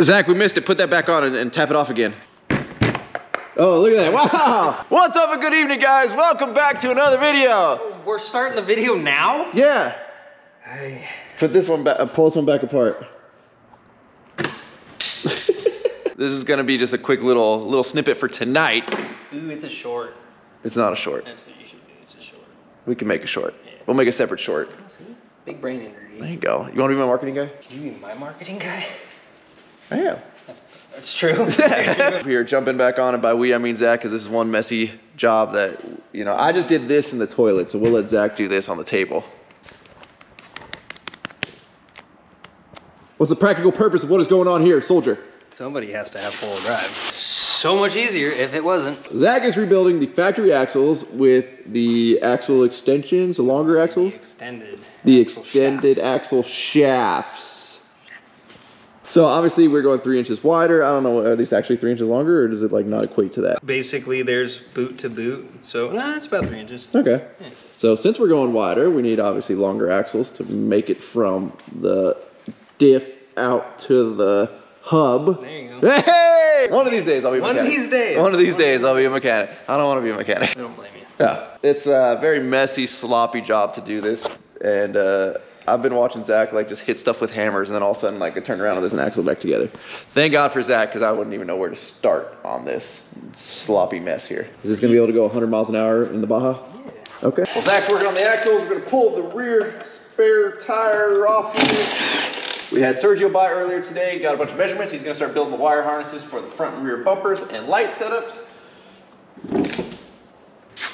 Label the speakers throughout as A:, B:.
A: Zach, we missed it. Put that back on and tap it off again. Oh, look at that. Wow. What's up and good evening, guys. Welcome back to another video.
B: Oh, we're starting the video now?
A: Yeah.
B: Hey.
A: Put this one back, pull this one back apart. This is gonna be just a quick little snippet for tonight.
B: Ooh, it's a short.
A: It's not a short.
B: That's what you should do, it's a short.
A: We can make a short. Yeah. We'll make a separate short.
B: Oh, see? Big brain energy.
A: There you go. You wanna be my marketing guy?
B: Can you be my marketing guy?
A: I am.
B: That's true.
A: We are jumping back on, and by we I mean Zach, because this is one messy job that, you know, I just did this in the toilet, so we'll let Zach do this on the table. What's the practical purpose of what is going on here, soldier?
B: Somebody has to have full drive. So much easier if it wasn't.
A: Zach is rebuilding the factory axles with the axle extensions, the longer axles. The extended axle shafts. So obviously we're going 3 inches wider. I don't know, are these actually 3 inches longer, or does it like not equate to that?
B: Basically there's boot to boot. So it's about 3 inches.
A: Okay.
B: Yeah.
A: So since we're going wider, we need obviously longer axles to make it from the diff out to the hub.
B: There you go.
A: Hey! One of these days I'll be a mechanic.
B: One of these days.
A: One of these days I'll be a mechanic. I don't want to be a mechanic.
B: I don't blame you.
A: Yeah. It's a very messy, sloppy job to do this. And I've been watching Zach like just hit stuff with hammers, and then all of a sudden like I turn around and there's an axle back together. Thank God for Zach, because I wouldn't even know where to start on this sloppy mess here. Is this gonna be able to go 100 miles an hour in the Baja?
B: Yeah.
A: Okay. Well, Zach's working on the axles. We're gonna pull the rear spare tire off here. We had Sergio by earlier today, got a bunch of measurements. He's gonna start building the wire harnesses for the front and rear bumpers and light setups.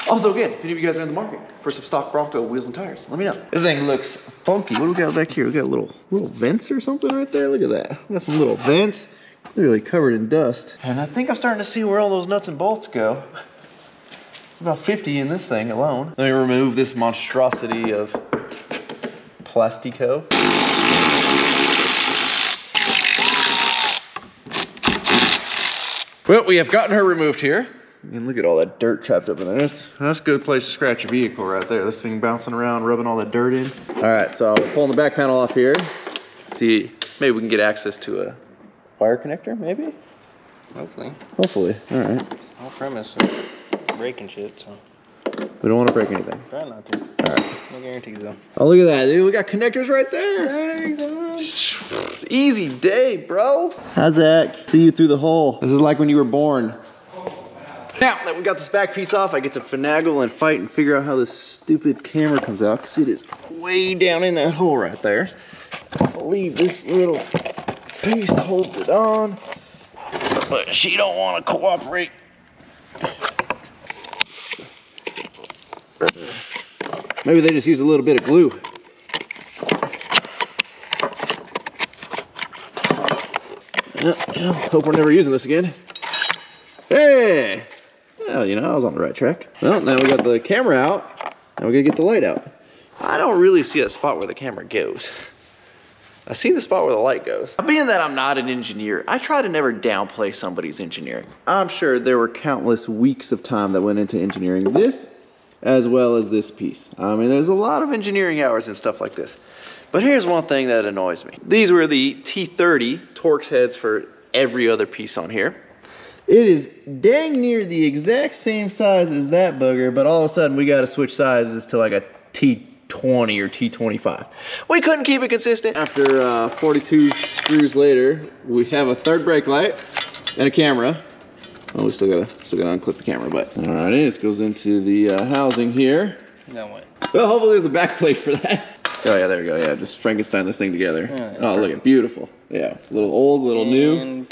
A: Also, again, if any of you guys are in the market for some stock Bronco wheels and tires, let me know. This thing looks funky. What do we got back here? We got little vents or something right there. Look at that. We got some little vents, literally covered in dust. And I think I'm starting to see where all those nuts and bolts go. About 50 in this thing alone. Let me remove this monstrosity of plastico. Well, we have gotten her removed here. And look at all that dirt trapped up in there. That's a good place to scratch your vehicle right there. This thing bouncing around, rubbing all that dirt in. All right, so we're pulling the back panel off here. See, maybe we can get access to a wire connector, maybe?
B: Hopefully.
A: Hopefully, all right.
B: It's no premise of breaking shit, so.
A: We don't want to break anything.
B: Try not to.
A: All right.
B: No guarantees though.
A: Oh, look at that, dude. We got connectors right there. Easy day, bro. How's that? See you through the hole. This is like when you were born. Now that we got this back piece off, I get to finagle and fight and figure out how this stupid camera comes out, because it is way down in that hole right there. I believe this little piece holds it on, but she don't want to cooperate. Maybe they just use a little bit of glue. Yeah, hope we're never using this again. Hey! Well, you know, I was on the right track. Well, now we got the camera out. Now we gotta get the light out. I don't really see a spot where the camera goes. I see the spot where the light goes. Being that I'm not an engineer, I try to never downplay somebody's engineering. I'm sure there were countless weeks of time that went into engineering this, as well as this piece. I mean, there's a lot of engineering hours and stuff like this. But here's one thing that annoys me. These were the T30 Torx heads for every other piece on here. It is dang near the exact same size as that bugger, but all of a sudden we got to switch sizes to like a T20 or T25. We couldn't keep it consistent. After 42 screws later, we have a third brake light and a camera. Oh, we still gotta unclip the camera, but all right, this goes into the housing here.
B: Now what?
A: Well, hopefully there's a back plate for that. Oh yeah, there we go. Yeah, just Frankenstein this thing together.
B: Yeah,
A: oh, look at beautiful. Yeah, little old, little new.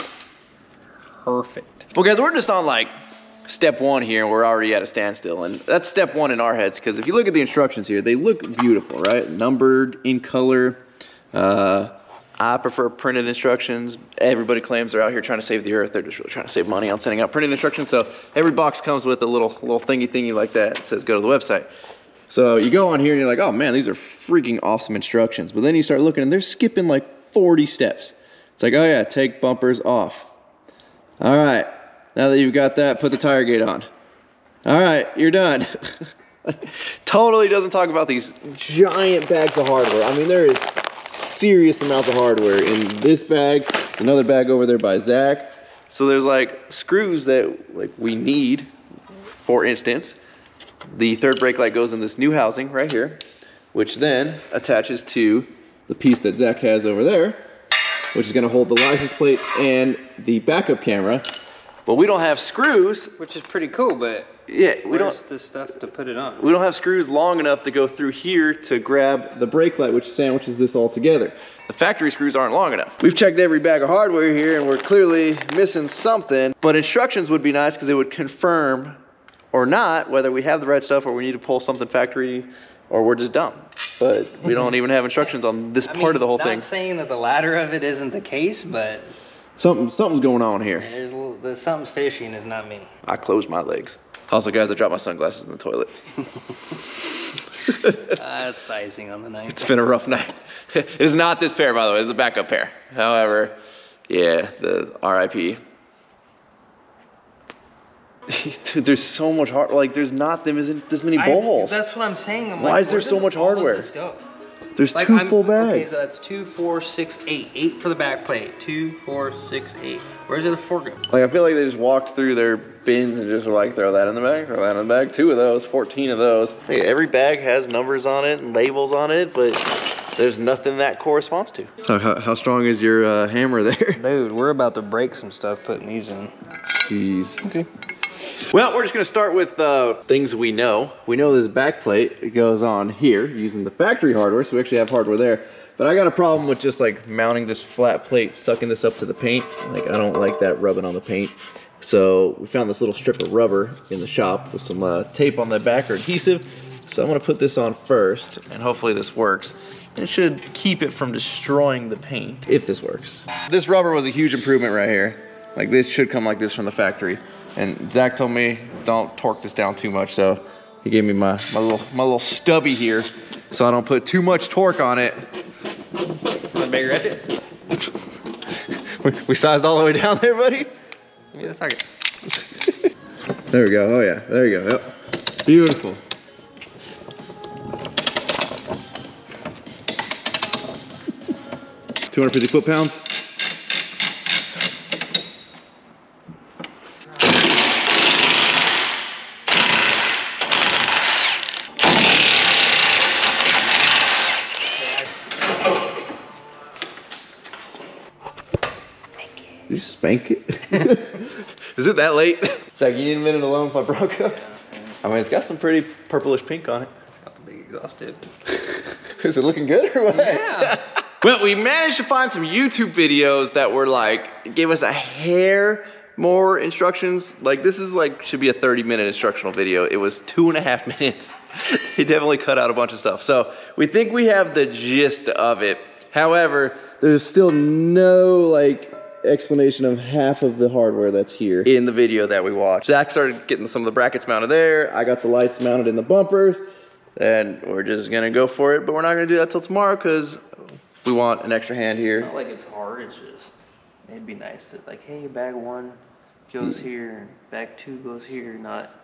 B: Perfect.
A: Well, guys, we're just on like step 1 here, and we're already at a standstill, and that's step 1 in our heads, because if you look at the instructions here, they look beautiful, right? Numbered, in color. I prefer printed instructions. Everybody claims they're out here trying to save the earth. They're just really trying to save money on sending out printed instructions. So every box comes with a little thingy like that. It says go to the website. So you go on here and you're like, oh man, these are freaking awesome instructions. But then you start looking and they're skipping like 40 steps. It's like, oh yeah, take bumpers off. All right, now that you've got that, put the tire gate on. All right, you're done. Totally doesn't talk about these giant bags of hardware. I mean, there is serious amounts of hardware in this bag, There's another bag over there by Zach. So there's like screws that like we need. For instance, the third brake light goes in this new housing right here, which then attaches to the piece that Zach has over there, which is gonna hold the license plate and the backup camera. But we don't have screws.
B: Which is pretty cool, but
A: yeah,
B: where's the stuff to put it on?
A: We don't have screws long enough to go through here to grab the brake light, which sandwiches this all together. The factory screws aren't long enough. We've checked every bag of hardware here and we're clearly missing something, but instructions would be nice because it would confirm or not whether we have the right stuff or we need to pull something factory or we're just dumb. But we don't even have instructions on this part of the whole thing.
B: Not saying that the latter of it isn't the case, but
A: something's going on here.
B: There's something's fishy and it's not me.
A: I closed my legs. Also, guys, I dropped my sunglasses in the toilet.
B: That's the icing on the night.
A: It's been a rough night. It is not this pair, by the way. It's a backup pair. However, yeah, the RIP. Dude, there's so much hard. Like, there's not this many bolt holes.
B: That's what I'm saying.
A: Why is there so much hardware? There's like, 2 full bags.
B: Okay, so that's 2, 4, 6, 8. 8 for the back plate. 2, 4, 6, 8. Where's the other 4 go?
A: Like, I feel like they just walked through their bins and just were like, throw that in the bag, throw that in the bag. 2 of those, 14 of those. Hey, every bag has numbers on it and labels on it, but there's nothing that corresponds to. How strong is your hammer there?
B: Dude, we're about to break some stuff putting these in.
A: Jeez. Okay. Well, we're just gonna start with things we know. We know this back plate goes on here using the factory hardware, so we actually have hardware there. But I got a problem with just like mounting this flat plate, sucking this up to the paint. Like, I don't like that rubbing on the paint. So we found this little strip of rubber in the shop with some tape on the back or adhesive. So I'm gonna put this on first, and hopefully this works. And it should keep it from destroying the paint, if this works. This rubber was a huge improvement right here. Like, this should come like this from the factory. And Zach told me don't torque this down too much, so he gave me my little stubby here, so I don't put too much torque on it.
B: Want a bigger ratchet?
A: We sized all the way down there, buddy.
B: Give me the socket.
A: There we go. Oh yeah, there you go. Yep. Beautiful. $250 foot-pounds. Did you spank it? Is it that late? Zach, you need a minute alone with my Bronco? I mean, it's got some pretty purplish pink on it.
B: It's got the big exhaust tip.
A: Is it looking good or what?
B: Yeah.
A: Well, we managed to find some YouTube videos that were like, gave us a hair more instructions. Like, this is like, should be a 30-minute instructional video. It was 2.5 minutes. He definitely cut out a bunch of stuff. So we think we have the gist of it. However, there's still no like explanation of half of the hardware that's here in the video that we watched. Zach started getting some of the brackets mounted there. I got the lights mounted in the bumpers, and we're just gonna go for it, but we're not gonna do that till tomorrow because we want an extra hand here.
B: It's not like it's hard, it's just, it'd be nice to like, hey, bag 1 goes here, and bag 2 goes here, not,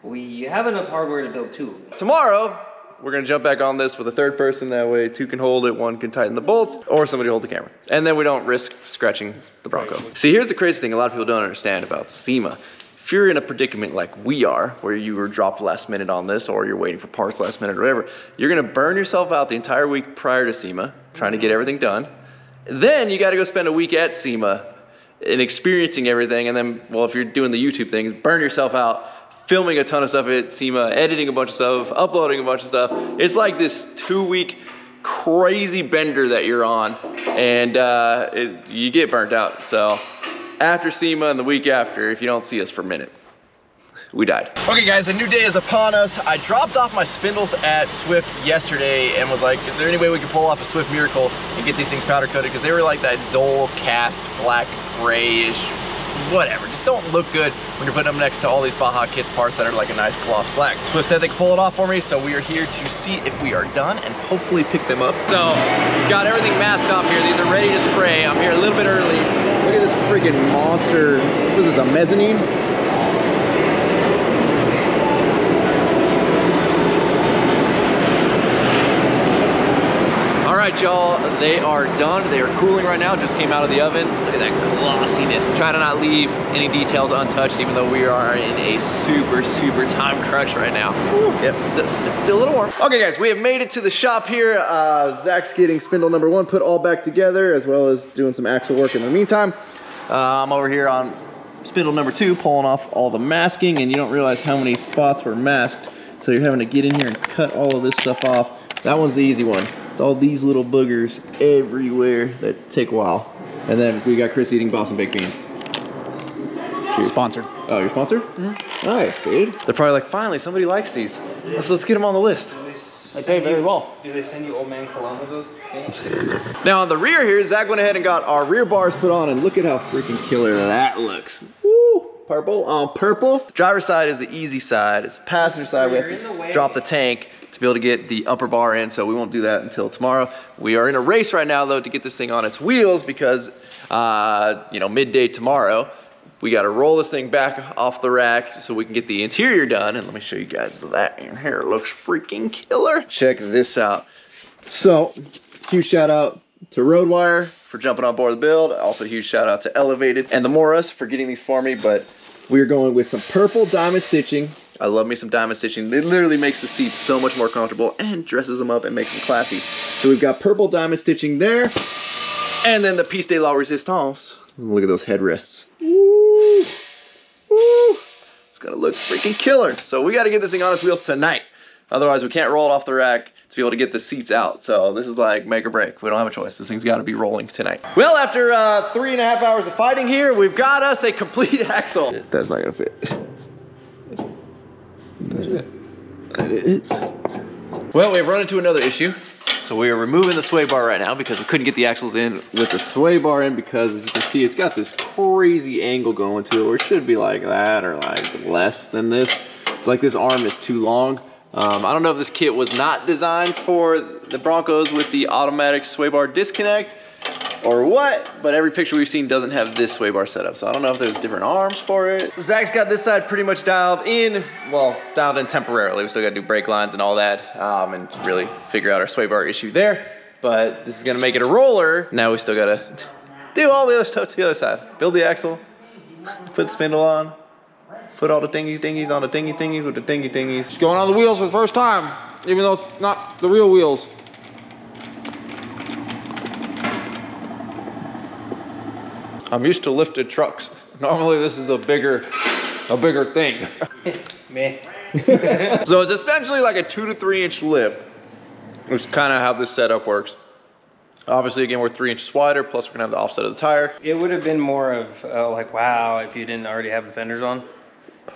B: you have enough hardware to build 2.
A: Tomorrow, we're gonna jump back on this with a third person. That way 2 can hold it, 1 can tighten the bolts, or somebody hold the camera. And then we don't risk scratching the Bronco. See, here's the crazy thing a lot of people don't understand about SEMA. If you're in a predicament like we are, where you were dropped last minute on this, or you're waiting for parts last minute or whatever, you're gonna burn yourself out the entire week prior to SEMA, trying to get everything done. Then you gotta go spend a week at SEMA and experiencing everything, and then, well, if you're doing the YouTube thing, burn yourself out filming a ton of stuff at SEMA, editing a bunch of stuff, uploading a bunch of stuff. It's like this 2-week crazy bender that you're on, and you get burnt out. So after SEMA and the week after, if you don't see us for a minute, we died. Okay guys, a new day is upon us. I dropped off my spindles at Swift yesterday and was like, is there any way we can pull off a Swift miracle and get these things powder coated? Because they were like that dull cast black grayish, whatever, just don't look good when you're putting them next to all these Baja Kits parts that are like a nice gloss black. Swift said they could pull it off for me, so we are here to see if we are done and hopefully pick them up. So, got everything masked off here. These are ready to spray. I'm here a little bit early. Look at this freaking monster. What is this, a mezzanine? All right, right, y'all, they are done. They are cooling right now, just came out of the oven. Look at that glossiness. Try to not leave any details untouched, even though we are in a super, super time crunch right now. Woo. Yep, still a little warm. Okay, guys, we have made it to the shop here. Zach's getting spindle number 1 put all back together, as well as doing some axle work in the meantime. I'm over here on spindle number 2, pulling off all the masking, and you don't realize how many spots were masked, so you're having to get in here and cut all of this stuff off. That one's the easy one. It's all these little boogers everywhere that take a while. And then we got Chris eating Boston baked beans. Cheers. Sponsored. Oh, you're sponsored? Mm-hmm. Nice, dude. They're probably like, finally, somebody likes these. Let's get them on the list. They pay very well.
B: Do they send you old man cologne with those?
A: Now on the rear here, Zach went ahead and got our rear bars put on, and look at how freaking killer that looks. Woo! Purple on purple. The driver's side is the easy side. It's the passenger side. We have to drop the tank to be able to get the upper bar in, so we won't do that until tomorrow. We are in a race right now though to get this thing on its wheels because you know, midday tomorrow, we got to roll this thing back off the rack so we can get the interior done. And let me show you guys that in here. It looks freaking killer. Check this out. So, huge shout out to Roadwire for jumping on board the build. Also, huge shout out to Elevated and the Morris for getting these for me. But we're going with some purple diamond stitching. I love me some diamond stitching. It literally makes the seats so much more comfortable and dresses them up and makes them classy. So we've got purple diamond stitching there. And then the piece de la resistance. Look at those headrests. Woo! Woo! It's gonna look freaking killer. So we gotta get this thing on its wheels tonight. Otherwise we can't roll it off the rack to be able to get the seats out. So this is like make or break. We don't have a choice. This thing's gotta be rolling tonight. Well, after 3.5 hours of fighting here, we've got us a complete axle. That's not gonna fit. That is. Well, we've run into another issue. So we are removing the sway bar right now because we couldn't get the axles in with the sway bar in, because as you can see, it's got this crazy angle going to it where it should be like that or like less than this. It's like this arm is too long. I don't know if this kit was not designed for the Broncos with the automatic sway bar disconnect or what, but every picture we've seen doesn't have this sway bar setup. So I don't know if there's different arms for it. Zach's got this side pretty much dialed in. Well, dialed in temporarily. We still gotta do brake lines and all that, and really figure out our sway bar issue there. But this is gonna make it a roller. Now we still gotta do all the other stuff to the other side. Build the axle, put the spindle on, put all the dingies on the thingies with the dingies.
C: Going on the wheels for the first time, even though it's not the real wheels. I'm used to lifted trucks. Normally this is a bigger thing.
B: Man.
A: So it's essentially like a 2 to 3 inch lift. Which is kind of how this setup works. Obviously, again, we're 3 inches wider, plus we're gonna have the offset of the tire.
B: It would have been more of like, wow, if you didn't already have the fenders on.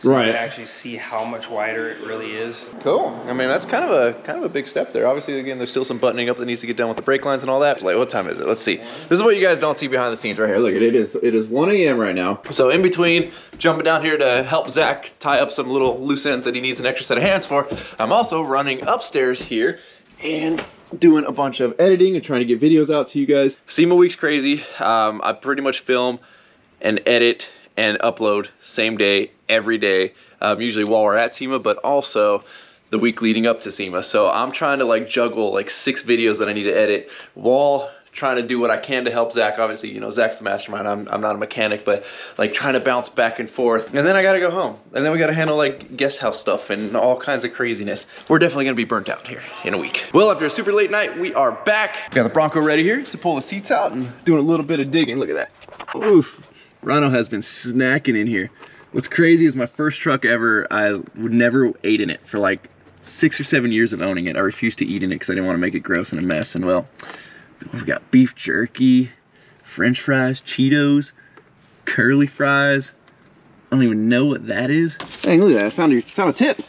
B: So
A: right.
B: You could actually see how much wider it really is.
A: Cool. I mean, that's kind of a big step there. Obviously, again, there's still some buttoning up that needs to get done with the brake lines and all that. Like, what time is it? Let's see. This is what you guys don't see behind the scenes right here. Look, it is 1 a.m. right now. So in between jumping down here to help Zach tie up some little loose ends that he needs an extra set of hands for, I'm also running upstairs here and doing a bunch of editing and trying to get videos out to you guys. SEMA week's crazy. I pretty much film and edit and upload same day, every day, usually while we're at SEMA, but also the week leading up to SEMA. So I'm trying to like juggle like 6 videos that I need to edit while trying to do what I can to help Zach. Obviously, you know, Zach's the mastermind. I'm not a mechanic, but like trying to bounce back and forth. And then I gotta go home. And then we gotta handle like guest house stuff and all kinds of craziness. We're definitely gonna be burnt out here in a week. Well, after a super late night, we are back. Got the Bronco ready here to pull the seats out and doing a little bit of digging. Look at that. Oof. Rhino has been snacking in here. What's crazy is my first truck ever, I would never ate in it for like 6 or 7 years of owning it. I refused to eat in it because I didn't want to make it gross and a mess. And well, we've got beef jerky, French fries, Cheetos, curly fries. I don't even know what that is. Dang, look at that, I found a tip.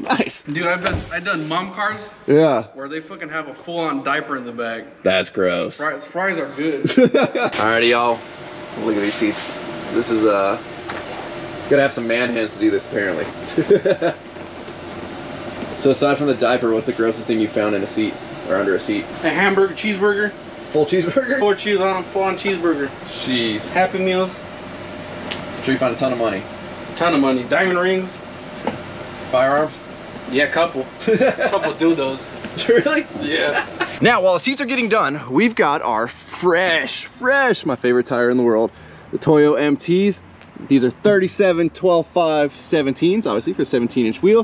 A: Nice.
C: Dude, I've done mom cars.
A: Yeah.
C: Where they fucking have a full-on diaper in the bag.
A: That's gross.
C: Fries are good.
A: Alrighty, y'all. Look at these seats. This is gotta have some man hands to do this apparently. So aside from the diaper, what's the grossest thing you found in a seat or under a seat?
C: A hamburger, cheeseburger.
A: Full cheeseburger?
C: Full cheese on, full-on cheeseburger.
A: Jeez.
C: Happy Meals.
A: I'm sure you found a ton of money.
C: Ton of money. Diamond rings.
A: Firearms?
C: Yeah, couple. Couple dildos.
A: Really?
C: Yeah.
A: Now, while the seats are getting done, we've got our fresh, my favorite tire in the world, the Toyo MTs. These are 37, 12, 5, 17s, obviously for a 17-inch wheel,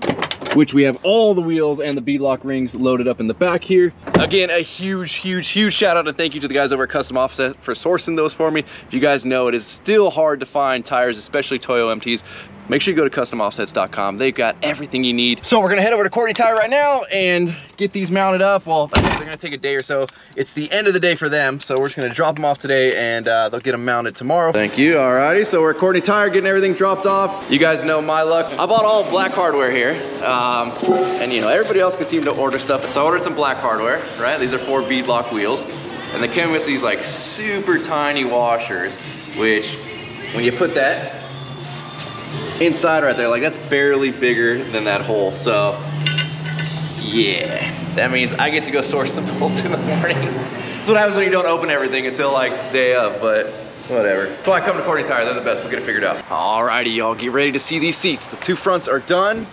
A: which we have all the wheels and the beadlock rings loaded up in the back here. Again, a huge shout out and thank you to the guys over at Custom Offset for sourcing those for me. If you guys know, it is still hard to find tires, especially Toyo MTs. Make sure you go to customoffsets.com. They've got everything you need. So we're gonna head over to Courtney Tire right now and get these mounted up. Well, I think they're gonna take a day or so. It's the end of the day for them, so we're just gonna drop them off today and they'll get them mounted tomorrow. Thank you, alrighty. So we're at Courtney Tire getting everything dropped off. You guys know my luck. I bought all black hardware here. And you know, everybody else can seem to order stuff. So I ordered some black hardware, right? These are 4 beadlock wheels. And they came with these like super tiny washers, which when you put that inside right there, like that's barely bigger than that hole. So yeah, that means I get to go source some bolts in the morning. That's what happens when you don't open everything until like day of, but whatever. That's why I come to Courtney Tire, they're the best, we'll get it figured out. Alrighty, y'all, get ready to see these seats. The 2 fronts are done.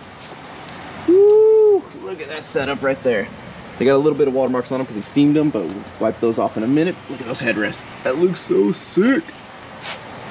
A: Woo, look at that setup right there. They got a little bit of watermarks on them because he steamed them, but we'll wipe those off in a minute. Look at those headrests. That looks so sick.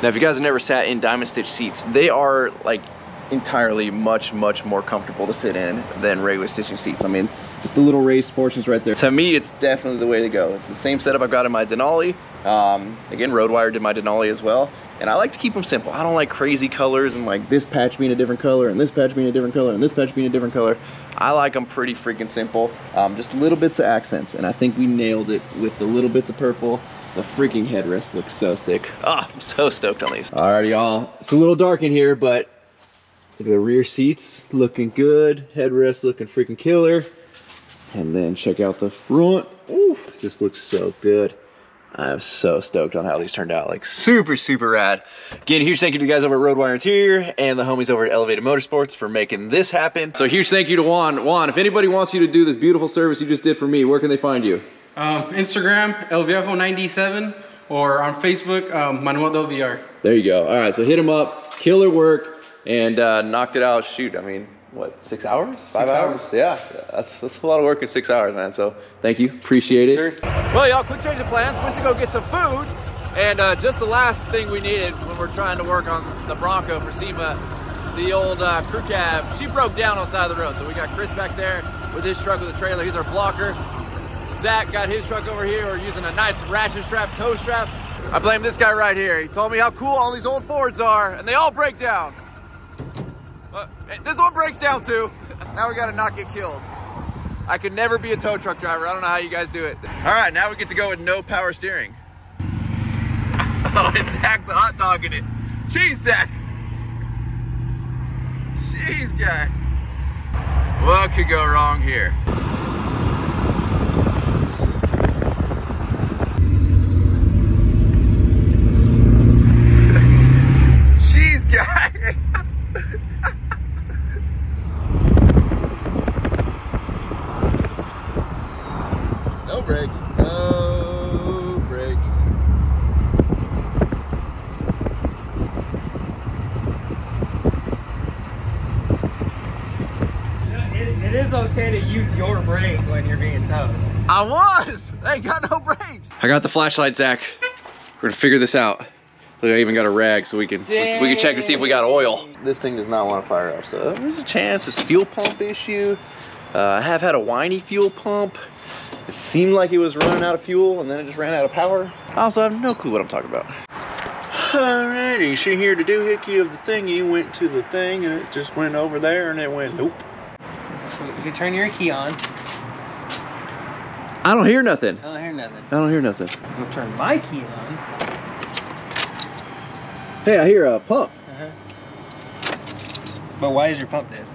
A: Now, if you guys have never sat in diamond stitch seats, they are like entirely much more comfortable to sit in than regular stitching seats. I mean, just the little raised portions right there. To me, it's definitely the way to go. It's the same setup I've got in my Denali. Again, Roadwire did my Denali as well. And I like to keep them simple. I don't like crazy colors and like this patch being a different color and this patch being a different color and this patch being a different color. I like them pretty freaking simple. Just little bits of accents. And I think we nailed it with the little bits of purple. The freaking headrests look so sick. Oh, I'm so stoked on these. Alrighty, y'all. It's a little dark in here, but look at the rear seats looking good. Headrests looking freaking killer. And then check out the front. Oof, this looks so good. I'm so stoked on how these turned out. Like super rad. Again, huge thank you to the guys over at Roadwire Interior and the homies over at Elevated Motorsports for making this happen. So huge thank you to Juan. Juan, if anybody wants you to do this beautiful service you just did for me, where can they find you?
D: Instagram, elviejo97, or on Facebook, Manuel del VR.
A: There you go. All right, so hit him up, killer work, and knocked it out. Shoot, I mean, what, 6 hours? 5 hours? Yeah, that's a lot of work in 6 hours, man. So thank you, appreciate it. Sure. Well, y'all, quick change of plans. Went to go get some food, and just the last thing we needed when we're trying to work on the Bronco for SEMA, the old crew cab, she broke down on the side of the road. So we got Chris back there with his truck with a trailer. He's our blocker. Zach got his truck over here. We're using a nice ratchet strap, tow strap. I blame this guy right here. He told me how cool all these old Fords are, and they all break down. This one breaks down too. Now we gotta not get killed. I could never be a tow truck driver. I don't know how you guys do it. All right, now we get to go with no power steering. Oh, and Zach's hot dogging it. Jeez, Zach. Jeez, guy. What could go wrong here? Jeez, guy. No brakes. No brakes.
B: It is okay to use your brake when you're being towed.
A: I was! They ain't got no brakes. I got the flashlight, Zach. We're gonna figure this out. Look, I even got a rag so we can check to see if we got oil. This thing does not want to fire up, so there's a chance it's a fuel pump issue. I have had a whiny fuel pump. It seemed like it was running out of fuel and then it just ran out of power. I also have no clue what I'm talking about. Alrighty, she here to doohickey of the thingy went to the thing and it just went over there and it went nope.
B: So you can turn your key on.
A: I don't hear nothing.
B: I don't hear nothing.
A: I don't hear nothing.
B: I'm gonna turn my key on.
A: Hey, I hear a pump.
B: But why is your pump dead?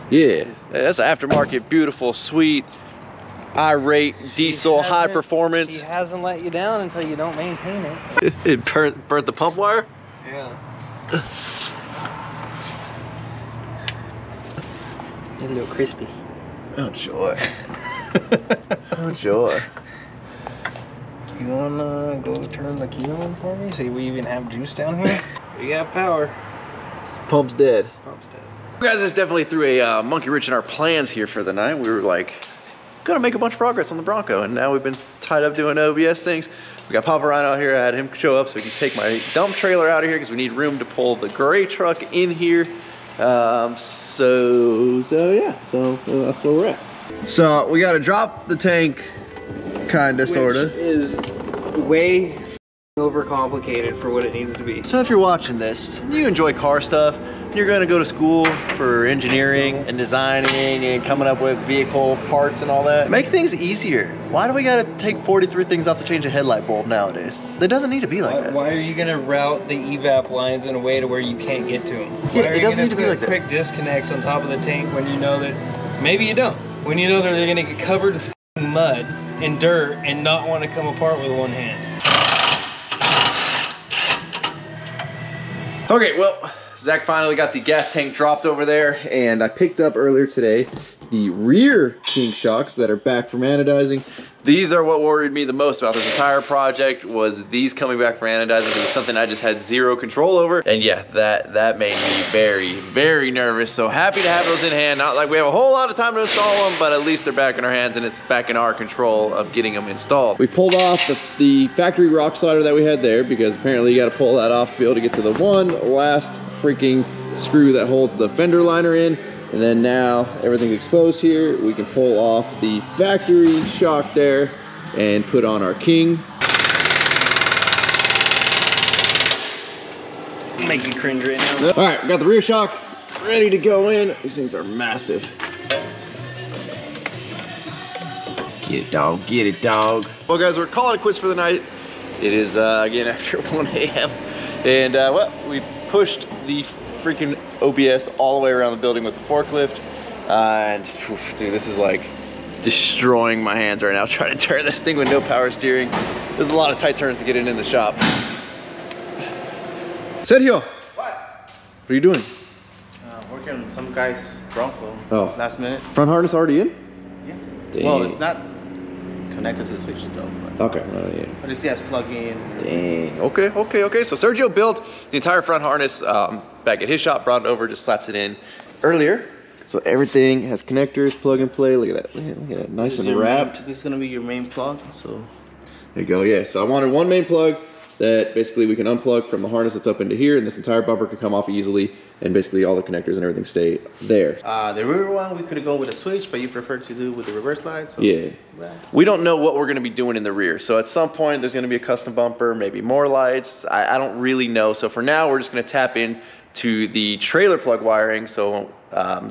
A: Yeah, that's aftermarket, beautiful, sweet, irate, diesel, high performance.
B: He hasn't let you down until you don't maintain it.
A: It burnt the pump wire?
B: Yeah. A little crispy.
A: Oh, joy. Oh, joy.
B: You wanna go turn the key on for me? See, we even have juice down here. We got power.
A: This pump's dead.
B: Pump's dead.
A: You guys just definitely threw a monkey wrench in our plans here for the night. We were like, gonna make a bunch of progress on the Bronco. And now we've been tied up doing OBS things. We got Papa Rhino out here. I had him show up so we can take my dump trailer out of here because we need room to pull the gray truck in here. So yeah, so that's where we're at. So we got to drop the tank, kinda, sorta.
B: Which is way overcomplicated for what it needs to be.
A: So if you're watching this, you enjoy car stuff, you're gonna go to school for engineering and designing and coming up with vehicle parts and all that, make things easier. Why do we gotta take 43 things off to change a headlight bulb nowadays? It doesn't need to be like that.
B: Why are you gonna route the evap lines in a way to where you can't get to them?
A: Yeah, it doesn't need to be like that.
B: Quick disconnects on top of the tank when you know that, maybe you don't, when you know that they're gonna get covered in mud and dirt and not want to come apart with one hand.
A: Okay, well, Zach finally got the gas tank dropped over there, and I picked up earlier today the rear king shocks that are back from anodizing. These are what worried me the most about this entire project, was these coming back from anodizing. It was something I just had zero control over. And yeah, that made me very, very nervous. So happy to have those in hand. Not like we have a whole lot of time to install them, but at least they're back in our hands and it's back in our control of getting them installed. We pulled off the factory rock slider that we had there because apparently you gotta pull that off to be able to get to the one last freaking screw that holds the fender liner in. And then now everything's exposed here. We can pull off the factory shock there and put on our king.
B: Make you cringe right now.
A: All right, we got the rear shock ready to go in. These things are massive. Get it, dog, get it, dog. Well guys, we're calling it quits for the night. It is again after 1 a.m. And well, we pushed the freaking OBS all the way around the building with the forklift, and oof, dude, this is like destroying my hands right now trying to turn this thing with no power steering. There's a lot of tight turns to get it in the shop. Sergio, what are you doing?
E: Working on some guy's Bronco.
A: Oh,
E: last minute.
A: Front harness already in?
E: Yeah.
A: Dang.
E: Well, it's not connected to the switch though.
A: Okay, well, yeah.
E: But it's has plug-in.
A: Dang. Okay. So Sergio built the entire front harness back at his shop, brought it over, just slapped it in earlier. So everything has connectors, plug and play. Look at that. Look at that. Nice and wrapped.
E: This is gonna be your main plug. So
A: there you go. Yeah. So I wanted one main plug that basically we can unplug from the harness that's up into here, and this entire bumper can come off easily, and basically all the connectors and everything stay there.
E: The rear one we could go with a switch, but you prefer to do with the reverse slide. So
A: yeah. We don't know what we're going to be doing in the rear, so at some point there's going to be a custom bumper, maybe more lights. I don't really know. So for now we're just going to tap in to the trailer plug wiring, so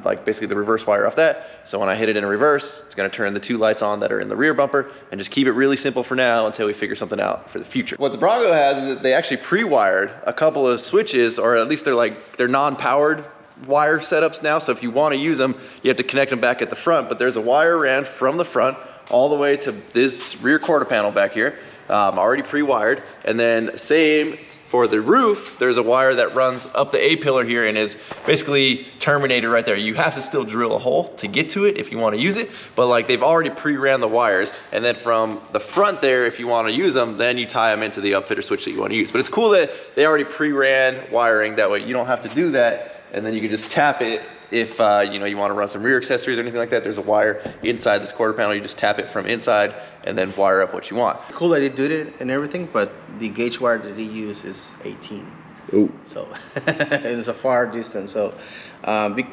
A: like basically the reverse wire off that. So when I hit it in reverse, it's gonna turn the two lights on that are in the rear bumper, and just keep it really simple for now until we figure something out for the future. What the Bronco has is that they actually pre-wired a couple of switches, or at least they're non-powered wire setups now. So if you wanna use them, you have to connect them back at the front, but there's a wire ran from the front all the way to this rear quarter panel back here, already pre-wired. And then same for the roof, there's a wire that runs up the A-pillar here and is basically terminated right there. You have to still drill a hole to get to it if you want to use it, but like they've already pre-ran the wires. And then from the front there, if you want to use them, then you tie them into the upfitter switch that you want to use. But it's cool that they already pre-ran wiring, that way you don't have to do that, and then you can just tap it if you know, you want to run some rear accessories or anything like that. There's a wire inside this quarter panel. You just tap it from inside and then wire up what you want.
E: Cool that they did it and everything, but the gauge wire that they use is 18.
A: Ooh.
E: So it's a far distance. So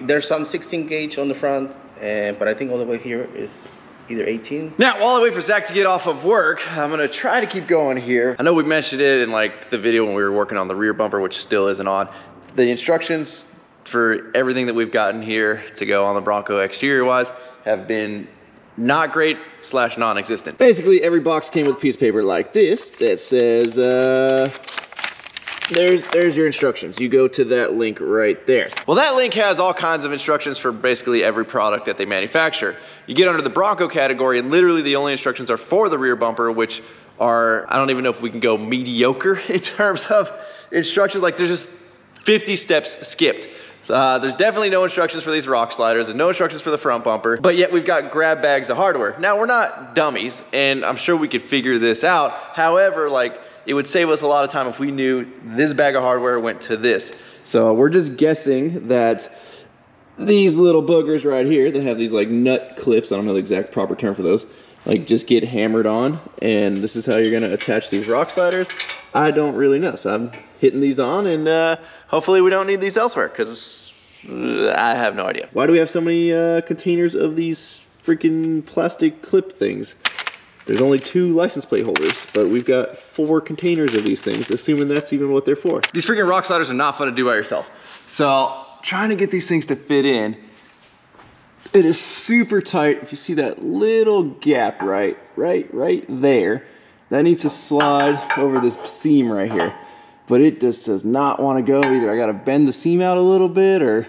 E: there's some 16 gauge on the front, but I think all the way here is either 18.
A: Now, while I wait for Zach to get off of work, I'm gonna try to keep going here. I know we mentioned it in like the video when we were working on the rear bumper, which still isn't on. The instructions for everything that we've gotten here to go on the Bronco exterior wise have been not great / non-existent. Basically every box came with a piece of paper like this that says there's your instructions. You go to that link right there. Well, that link has all kinds of instructions for basically every product that they manufacture. You get under the Bronco category and literally the only instructions are for the rear bumper, which are, I don't even know if we can go mediocre in terms of instructions. Like there's just 50 steps skipped. There's definitely no instructions for these rock sliders. There's no instructions for the front bumper, but yet we've got grab bags of hardware. Now we're not dummies, and I'm sure we could figure this out. However, like it would save us a lot of time if we knew this bag of hardware went to this. So we're just guessing that these little boogers right here that have these like nut clips, I don't know the exact proper term for those, like just get hammered on, and this is how you're gonna attach these rock sliders. I don't really know, so I'm hitting these on, and hopefully we don't need these elsewhere, because I have no idea. Why do we have so many containers of these freaking plastic clip things? There's only 2 license plate holders, but we've got 4 containers of these things, assuming that's even what they're for. These freaking rock sliders are not fun to do by yourself. So trying to get these things to fit in, it is super tight. If you see that little gap right there, that needs to slide over this seam right here. But it just does not want to go. Either I gotta bend the seam out a little bit, or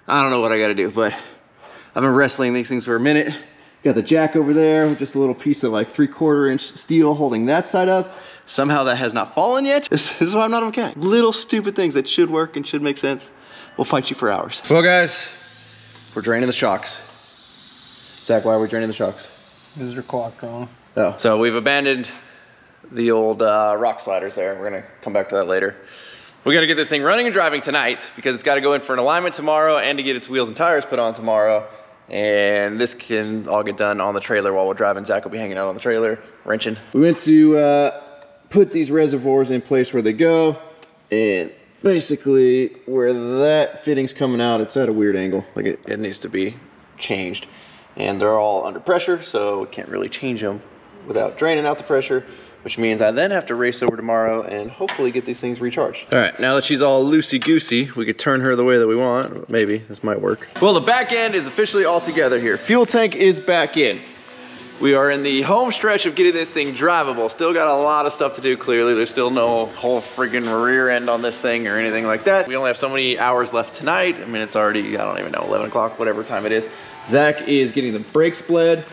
A: I don't know what I gotta do, but I've been wrestling these things for a minute. Got the jack over there with just a little piece of like 3/4 inch steel holding that side up. Somehow that has not fallen yet. This is why I'm not a mechanic. Little stupid things that should work and should make sense will fight you for hours. Well guys, we're draining the shocks. Zach, why are we draining the shocks?
D: This is your clock wrong.
A: Oh, so we've abandoned the old rock sliders there. We're gonna come back to that later. We gotta get this thing running and driving tonight because it's gotta go in for an alignment tomorrow and to get its wheels and tires put on tomorrow. And this can all get done on the trailer while we're driving. Zach will be hanging out on the trailer, wrenching. We went to put these reservoirs in place where they go, and basically where that fitting's coming out, it's at a weird angle. Like it needs to be changed. And they're all under pressure, so we can't really change them without draining out the pressure, which means I then have to race over tomorrow and hopefully get these things recharged. All right, now that she's all loosey-goosey, we could turn her the way that we want. Maybe this might work. Well, the back end is officially all together here. Fuel tank is back in. We are in the home stretch of getting this thing drivable. Still got a lot of stuff to do, clearly. There's still no whole freaking rear end on this thing or anything like that. We only have so many hours left tonight. I mean, it's already, I don't even know, 11 o'clock, whatever time it is. Zach is getting the brakes bled.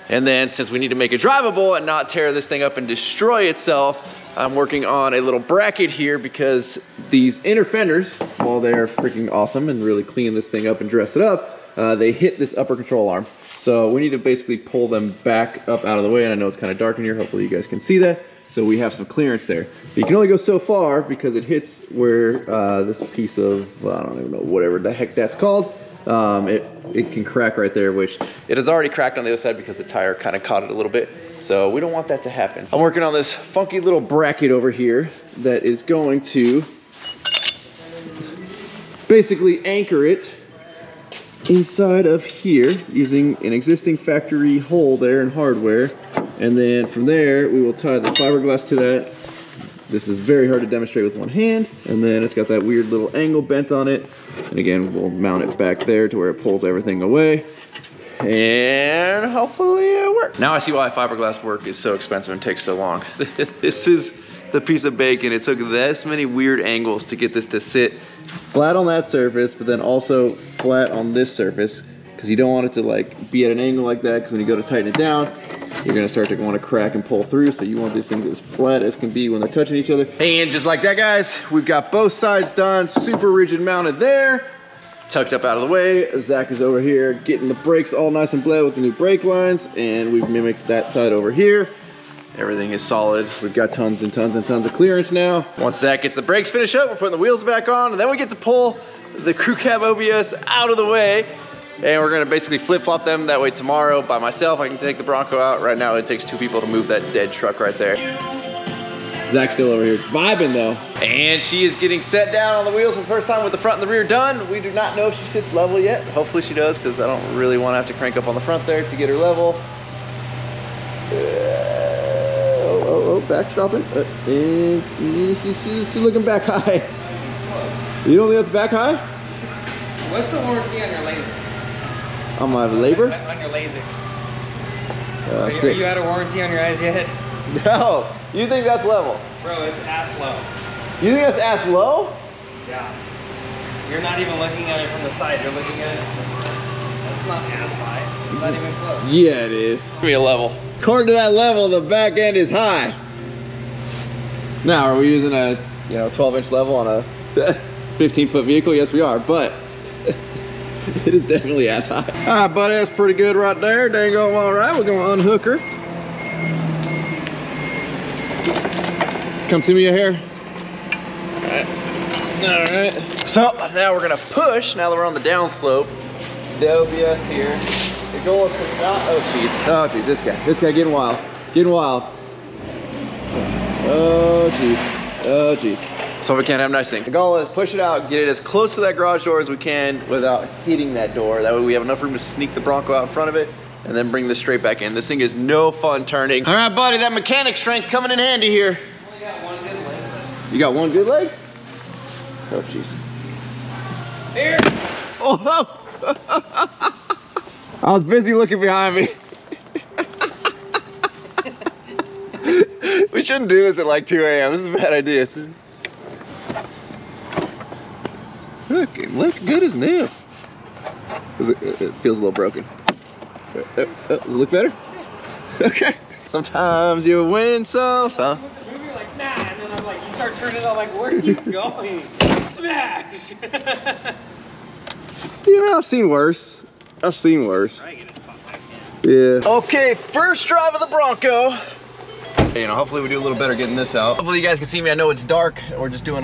A: And then since we need to make it drivable and not tear this thing up and destroy itself, I'm working on a little bracket here because these inner fenders, while they're freaking awesome and really clean this thing up and dress it up, they hit this upper control arm. So we need to basically pull them back up out of the way, and I know it's kind of dark in here, hopefully you guys can see that. So we have some clearance there. But you can only go so far because it hits where this piece of, I don't even know, whatever the heck that's called. It can crack right there, which it has already cracked on the other side because the tire kind of caught it a little bit. So we don't want that to happen. I'm working on this funky little bracket over here that is going to basically anchor it inside of here using an existing factory hole there in hardware. And then from there, we will tie the fiberglass to that. This is very hard to demonstrate with one hand. And then it's got that weird little angle bent on it. And again, we'll mount it back there to where it pulls everything away. And hopefully it works. Now I see why fiberglass work is so expensive and takes so long. This is the piece of bacon. It took this many weird angles to get this to sit flat on that surface, but then also flat on this surface, because you don't want it to like be at an angle like that, because when you go to tighten it down, you're gonna start to want to crack and pull through. So you want these things as flat as can be when they're touching each other. And just like that, guys, we've got both sides done, super rigid mounted there, tucked up out of the way. Zach is over here getting the brakes all nice and bled with the new brake lines, and we've mimicked that side over here. Everything is solid. We've got tons and tons and tons of clearance now. Once Zach gets the brakes finished up, we're putting the wheels back on, and then we get to pull the crew cab OBS out of the way. And we're gonna basically flip-flop them. That way tomorrow, by myself, I can take the Bronco out. Right now, it takes 2 people to move that dead truck right there. Zach's still over here vibing though. And she is getting set down on the wheels for the first time with the front and the rear done. We do not know if she sits level yet. Hopefully she does, because I don't really want to have to crank up on the front there to get her level. Backstopping. She's looking back high. You don't think that's back high?
B: What's the warranty on your laser?
A: On my labor?
B: On your laser. Are
A: 6.
B: you out of warranty on your eyes yet?
A: No. You think that's level?
B: Bro, it's ass low.
A: You think that's ass low?
B: Yeah. You're not even looking at it from the side. You're looking at it. That's not ass high. Not even close.
A: Yeah, it is. Give me a level. According to that level, the back end is high. Now, are we using a 12-inch level on a 15-foot vehicle? Yes, we are, but it is definitely ass high. All right, buddy, that's pretty good right there. Dang, going all right. We're gonna unhook her. Come see me here. All right. So now we're gonna push. Now that we're on the down slope, the OBS here. The goal is to not, oh jeez, this guy getting wild. Oh jeez. So we can't have nice things. The goal is push it out, get it as close to that garage door as we can without hitting that door. That way we have enough room to sneak the Bronco out in front of it and then bring this straight back in. This thing is no fun turning. All right, buddy, that mechanic strength coming in handy here.
B: Only got one good leg.
A: You got one good leg? Oh jeez.
B: Here.
A: Oh! I was busy looking behind me. We shouldn't do this at like 2 a.m. This is a bad idea. Look good as new. It feels a little broken. Does it look better? Okay. Sometimes you win some.
B: You're like, nah, and then I'm like, you start turning on, like, where are you going? Smash!
A: You know, I've seen worse. Yeah. Okay, first drive of the Bronco. You know, hopefully we do a little better getting this out. Hopefully you guys can see me. I know it's dark. We're just doing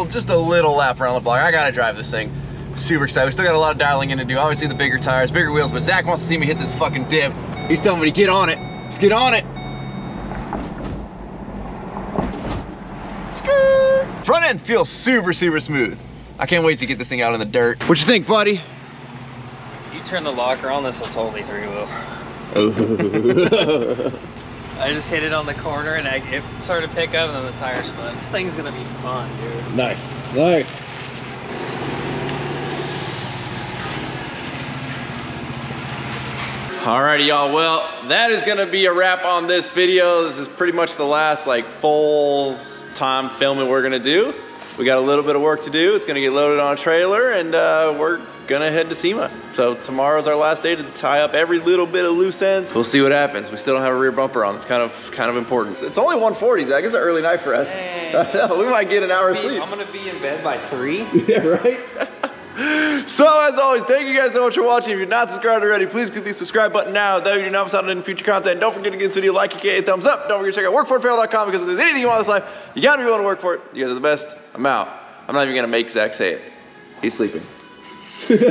A: just a little lap around the block. I gotta drive this thing. Super excited. We still got a lot of dialing in to do. Obviously the bigger tires, bigger wheels, but Zach wants to see me hit this fucking dip. He's telling me to get on it. Let's get on it. Front end feels super smooth. I can't wait to get this thing out in the dirt. What you think, buddy?
B: You turn the locker on, this will totally three-wheel. I just hit it on the corner and it started to pick up and then the tire spun. This thing's gonna be fun, dude.
A: Nice. Alrighty, y'all. Well, that is gonna be a wrap on this video. This is pretty much the last like full time filming we're gonna do. We got a little bit of work to do. It's gonna get loaded on a trailer and we're gonna head to SEMA. So tomorrow's our last day to tie up every little bit of loose ends. We'll see what happens. We still don't have a rear bumper on. It's kind of important. It's only 1:40, Zach. It's an early night for us. We might get an hour's sleep.
B: I'm gonna be in bed by 3.
A: Yeah, right? So as always, thank you guys so much for watching. If you're not subscribed already, please click the subscribe button now. That way you don't miss out on any future content. Don't forget to give this video a like, a thumbs up. Don't forget to check out workforapparel.com because if there's anything you want in this life, you gotta be willing to work for it. You guys are the best. I'm out. I'm not even gonna make Zach say it. He's sleeping.
F: Damn.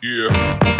F: Yeah.